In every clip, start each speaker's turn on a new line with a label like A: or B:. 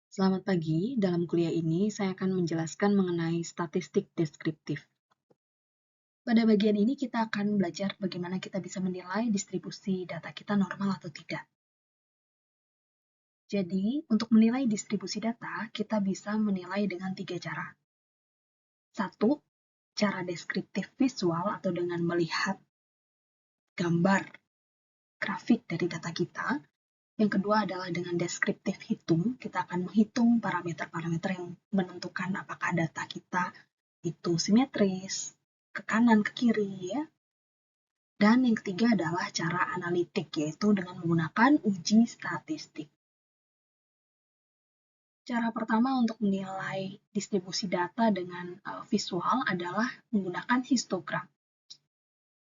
A: Selamat pagi, dalam kuliah ini saya akan menjelaskan mengenai statistik deskriptif. Pada bagian ini kita akan belajar bagaimana kita bisa menilai distribusi data kita normal atau tidak. Jadi, untuk menilai distribusi data, kita bisa menilai dengan 3 cara. Satu, cara deskriptif visual atau dengan melihat gambar grafik dari data kita. Yang kedua adalah dengan deskriptif hitung, kita akan menghitung parameter-parameter yang menentukan apakah data kita itu simetris, ke kanan, ke kiri, ya. Dan yang ketiga adalah cara analitik, yaitu dengan menggunakan uji statistik. Cara pertama untuk menilai distribusi data dengan visual adalah menggunakan histogram.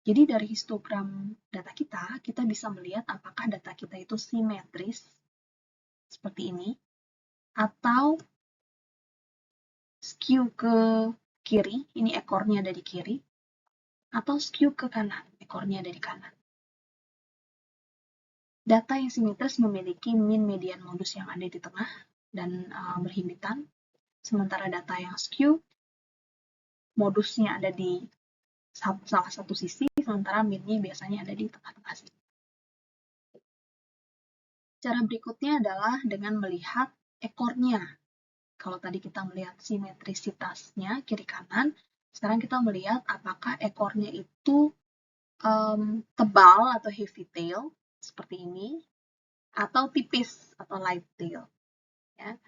A: Jadi dari histogram data kita bisa melihat apakah data kita itu simetris, seperti ini, atau skew ke kiri, ini ekornya ada di kiri, atau skew ke kanan, ekornya ada di kanan. Data yang simetris memiliki mean, median, modus yang ada di tengah dan berhimpitan, sementara data yang skew, modusnya ada di salah satu sisi, sementara mean-nya biasanya ada di tengah-tengah sisi. Cara berikutnya adalah dengan melihat ekornya. Kalau tadi kita melihat simetrisitasnya kiri-kanan, sekarang kita melihat apakah ekornya itu tebal atau heavy tail, seperti ini, atau tipis atau light tail. Ya.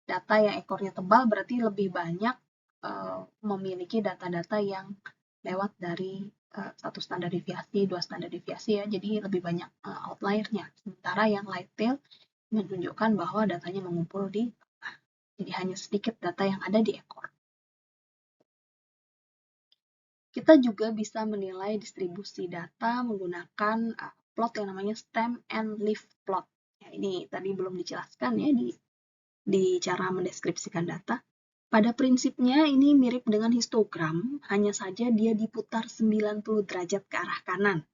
A: Data yang ekornya tebal berarti lebih banyak memiliki data-data yang lewat dari satu standar deviasi, 2 standar deviasi, ya, jadi lebih banyak outlier-nya. Sementara yang light tail menunjukkan bahwa datanya mengumpul di tengah, jadi hanya sedikit data yang ada di ekor. Kita juga bisa menilai distribusi data menggunakan plot yang namanya stem and leaf plot. Ya, ini tadi belum dijelaskan ya di cara mendeskripsikan data. Pada prinsipnya ini mirip dengan histogram, hanya saja dia diputar 90 derajat ke arah kanan.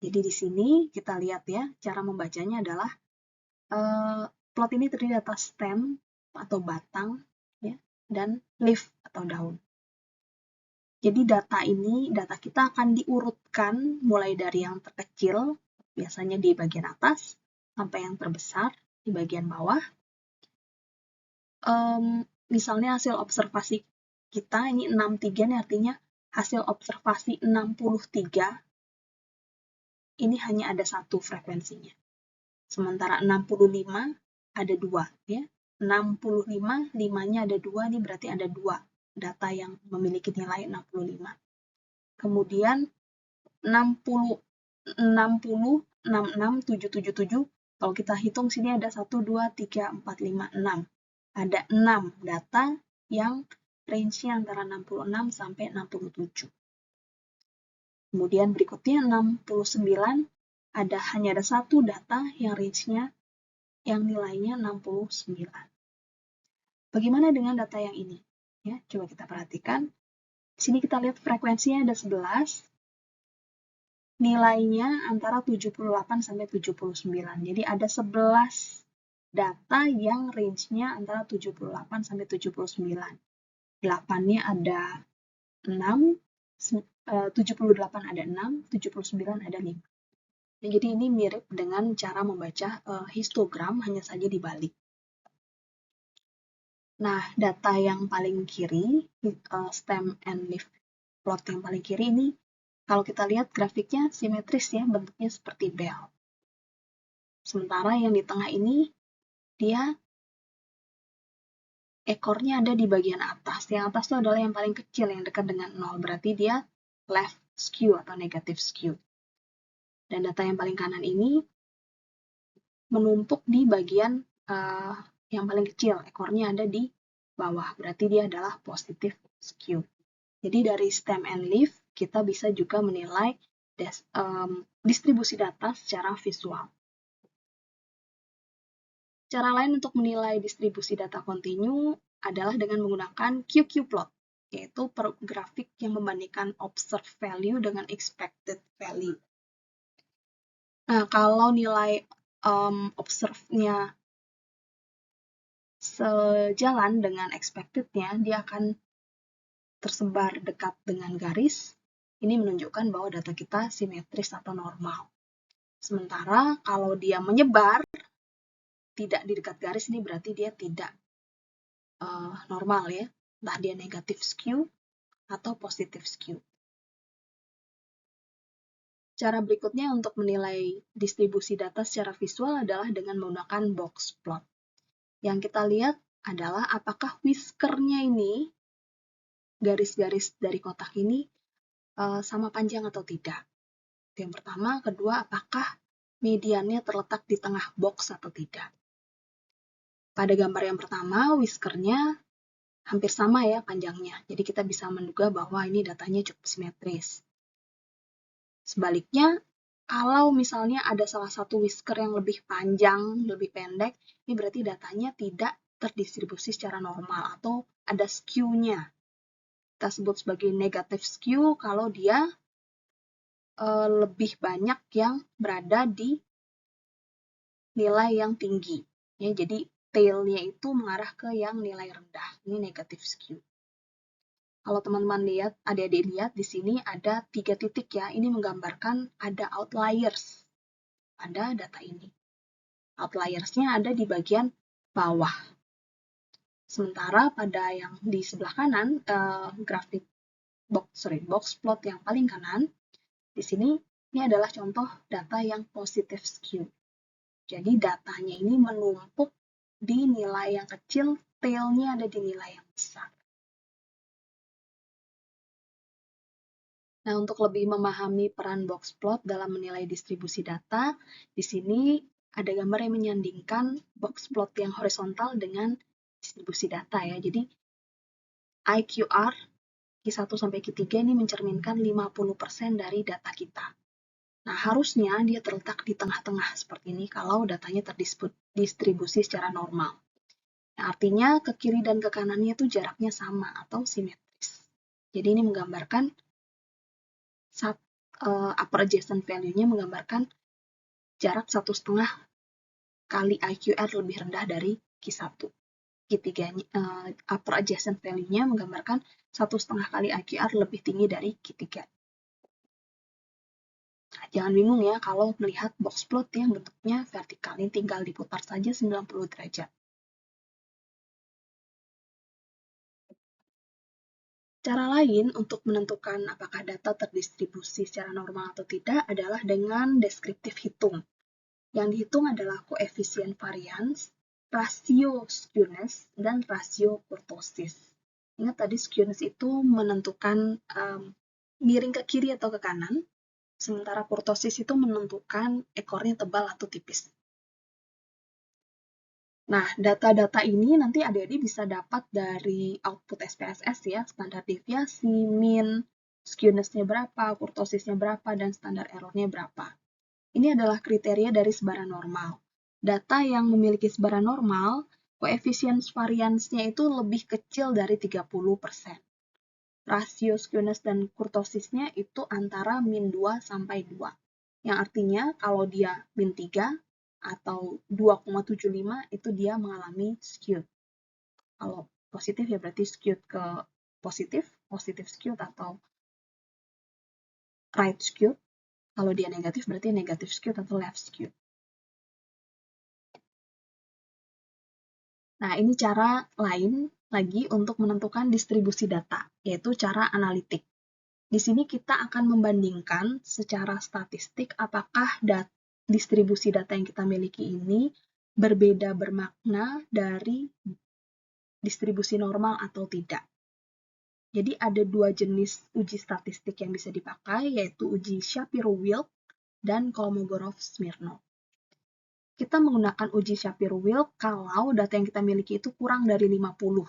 A: Jadi di sini kita lihat ya, cara membacanya adalah plot ini terdiri atas stem atau batang, ya, dan leaf atau daun. Jadi data kita akan diurutkan mulai dari yang terkecil, biasanya di bagian atas, sampai yang terbesar di bagian bawah. Misalnya hasil observasi kita, ini 63, ini artinya hasil observasi 63, ini hanya ada satu frekuensinya. Sementara 65 ada dua, ya. 65, 5-nya ada dua, ini berarti ada dua data yang memiliki nilai 65. Kemudian 60, 60, 66, 777, kalau kita hitung sini ada 1, 2, 3, 4, 5, 6. Ada 6 data yang range-nya antara 66 sampai 67. Kemudian berikutnya 69, hanya ada satu data yang range-nya, yang nilainya 69. Bagaimana dengan data yang ini? Ya, coba kita perhatikan. Di sini kita lihat frekuensinya ada 11, nilainya antara 78 sampai 79. Jadi ada 11 data yang range-nya antara 78 sampai 79. 8-nya ada 6, 78 ada 6, 79 ada 5. Jadi ini mirip dengan cara membaca histogram, hanya saja dibalik. Nah, data yang paling kiri, stem and leaf plot yang paling kiri ini, kalau kita lihat grafiknya simetris ya, bentuknya seperti bell. Sementara yang di tengah ini, dia ekornya ada di bagian atas. Yang atas itu adalah yang paling kecil, yang dekat dengan 0. Berarti dia left skew atau negative skew. Dan data yang paling kanan ini menumpuk di bagian yang paling kecil. Ekornya ada di bawah. Berarti dia adalah positive skew. Jadi dari stem and leaf, kita bisa juga menilai distribusi data secara visual. Cara lain untuk menilai distribusi data kontinu adalah dengan menggunakan QQ plot, yaitu grafik yang membandingkan observed value dengan expected value. Nah, kalau nilai observe-nya sejalan dengan expected-nya, dia akan tersebar dekat dengan garis. Ini menunjukkan bahwa data kita simetris atau normal. Sementara kalau dia menyebar, tidak di dekat garis, ini berarti dia tidak normal ya. Entah dia negatif skew atau positif skew. Cara berikutnya untuk menilai distribusi data secara visual adalah dengan menggunakan box plot. Yang kita lihat adalah apakah whiskernya ini, garis-garis dari kotak ini, sama panjang atau tidak. Yang pertama. Kedua, apakah mediannya terletak di tengah box atau tidak. Pada gambar yang pertama, whiskernya hampir sama ya panjangnya. Jadi kita bisa menduga bahwa ini datanya cukup simetris. Sebaliknya, kalau misalnya ada salah satu whisker yang lebih panjang, lebih pendek, ini berarti datanya tidak terdistribusi secara normal atau ada skew-nya. Kita sebut sebagai negative skew kalau dia lebih banyak yang berada di nilai yang tinggi. Ya, jadi tail-nya itu mengarah ke yang nilai rendah. Ini negative skew. Kalau teman-teman lihat, adik-adik lihat di sini ada 3 titik ya. Ini menggambarkan ada outliers pada data ini. Outliers-nya ada di bagian bawah. Sementara pada yang di sebelah kanan, box plot yang paling kanan, di sini ini adalah contoh data yang positive skew. Jadi datanya ini menumpuk di nilai yang kecil, tail-nya ada di nilai yang besar. Nah, untuk lebih memahami peran box plot dalam menilai distribusi data, di sini ada gambar yang menyandingkan box plot yang horizontal dengan distribusi data ya. Jadi IQR Q1 sampai Q3 ini mencerminkan 50% dari data kita. Nah, harusnya dia terletak di tengah-tengah seperti ini kalau datanya terdistribusi secara normal. Nah, artinya ke kiri dan ke kanannya itu jaraknya sama atau simetris. Jadi ini menggambarkan upper adjacent value-nya menggambarkan jarak 1,5 kali IQR lebih rendah dari Q1. Q3-nya, upper adjacent value-nya menggambarkan 1,5 kali IQR lebih tinggi dari Q3. Nah, jangan bingung ya kalau melihat box plot yang bentuknya vertikal, ini tinggal diputar saja 90 derajat. Cara lain untuk menentukan apakah data terdistribusi secara normal atau tidak adalah dengan deskriptif hitung. Yang dihitung adalah koefisien varians, rasio skewness, dan rasio kurtosis. Ingat tadi skewness itu menentukan miring ke kiri atau ke kanan, sementara kurtosis itu menentukan ekornya tebal atau tipis. Nah, data-data ini nanti adik-adik bisa dapat dari output SPSS ya, standar deviasi, mean, skewness-nya berapa, kurtosisnya berapa, dan standar error-nya berapa. Ini adalah kriteria dari sebaran normal. Data yang memiliki sebaran normal, koefisien varians-nya itu lebih kecil dari 30%. Rasio skewness dan kurtosisnya itu antara min 2 sampai 2. Yang artinya kalau dia min 3 atau 2,75 itu dia mengalami skewed. Kalau positif ya berarti skewed ke positif skewed atau right skewed. Kalau dia negatif berarti negatif skewed atau left skewed. Nah, ini cara lain lagi untuk menentukan distribusi data, yaitu cara analitik. Di sini kita akan membandingkan secara statistik apakah distribusi data yang kita miliki ini berbeda bermakna dari distribusi normal atau tidak. Jadi ada 2 jenis uji statistik yang bisa dipakai, yaitu uji Shapiro-Wilk dan Kolmogorov-Smirnov. Kita menggunakan uji Shapiro-Wilk kalau data yang kita miliki itu kurang dari 50.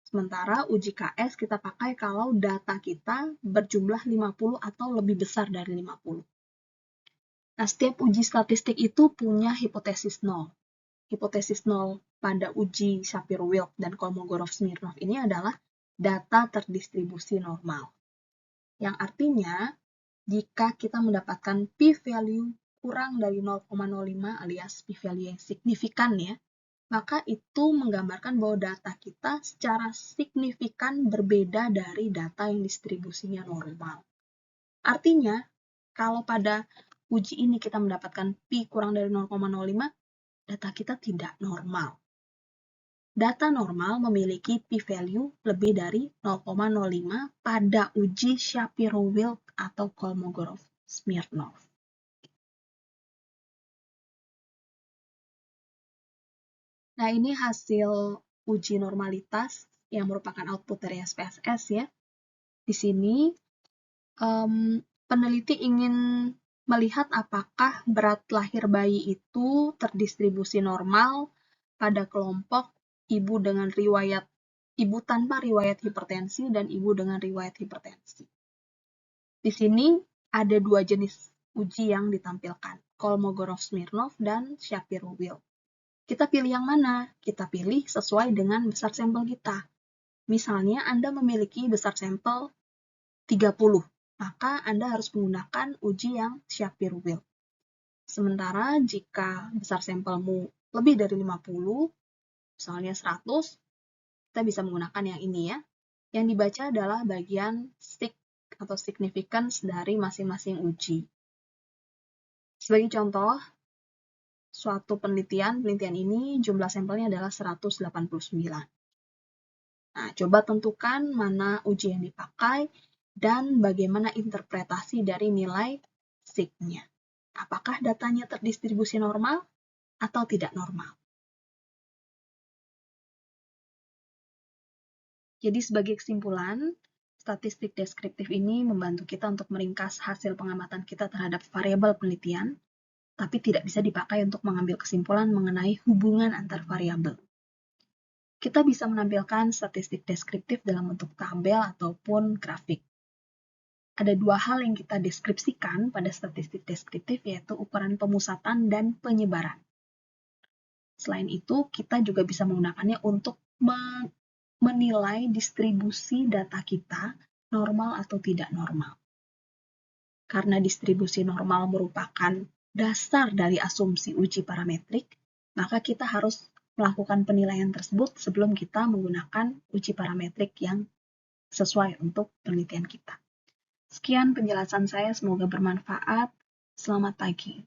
A: Sementara uji KS kita pakai kalau data kita berjumlah 50 atau lebih besar dari 50. Nah, setiap uji statistik itu punya hipotesis nol. Hipotesis nol pada uji Shapiro-Wilk dan Kolmogorov-Smirnov ini adalah data terdistribusi normal. Yang artinya, jika kita mendapatkan p-value kurang dari 0,05 alias p-value yang signifikan ya, maka itu menggambarkan bahwa data kita secara signifikan berbeda dari data yang distribusinya normal. Artinya, kalau pada uji ini kita mendapatkan Pi kurang dari 0,05, data kita tidak normal. Data normal memiliki p-value lebih dari 0,05 pada uji Shapiro-Wilk atau Kolmogorov-Smirnov. Nah, ini hasil uji normalitas yang merupakan output dari SPSS ya. Di sini, peneliti ingin melihat apakah berat lahir bayi itu terdistribusi normal pada kelompok ibu tanpa riwayat hipertensi dan ibu dengan riwayat hipertensi. Di sini ada dua jenis uji yang ditampilkan, Kolmogorov-Smirnov dan Shapiro-Wilk. Kita pilih yang mana? Kita pilih sesuai dengan besar sampel kita. Misalnya Anda memiliki besar sampel 30, maka Anda harus menggunakan uji yang Shapiro-Wilk. Sementara jika besar sampelmu lebih dari 50, misalnya 100, kita bisa menggunakan yang ini ya. Yang dibaca adalah bagian sig atau significance dari masing-masing uji. Sebagai contoh, suatu penelitian ini jumlah sampelnya adalah 189. Nah, coba tentukan mana uji yang dipakai dan bagaimana interpretasi dari nilai sig-nya. Apakah datanya terdistribusi normal atau tidak normal? Jadi sebagai kesimpulan, statistik deskriptif ini membantu kita untuk meringkas hasil pengamatan kita terhadap variabel penelitian, tapi tidak bisa dipakai untuk mengambil kesimpulan mengenai hubungan antar variabel. Kita bisa menampilkan statistik deskriptif dalam bentuk tabel ataupun grafik. Ada dua hal yang kita deskripsikan pada statistik deskriptif, yaitu ukuran pemusatan dan penyebaran. Selain itu, kita juga bisa menggunakannya untuk menilai distribusi data kita normal atau tidak normal. Karena distribusi normal merupakan dasar dari asumsi uji parametrik, maka kita harus melakukan penilaian tersebut sebelum kita menggunakan uji parametrik yang sesuai untuk penelitian kita. Sekian penjelasan saya, semoga bermanfaat. Selamat pagi.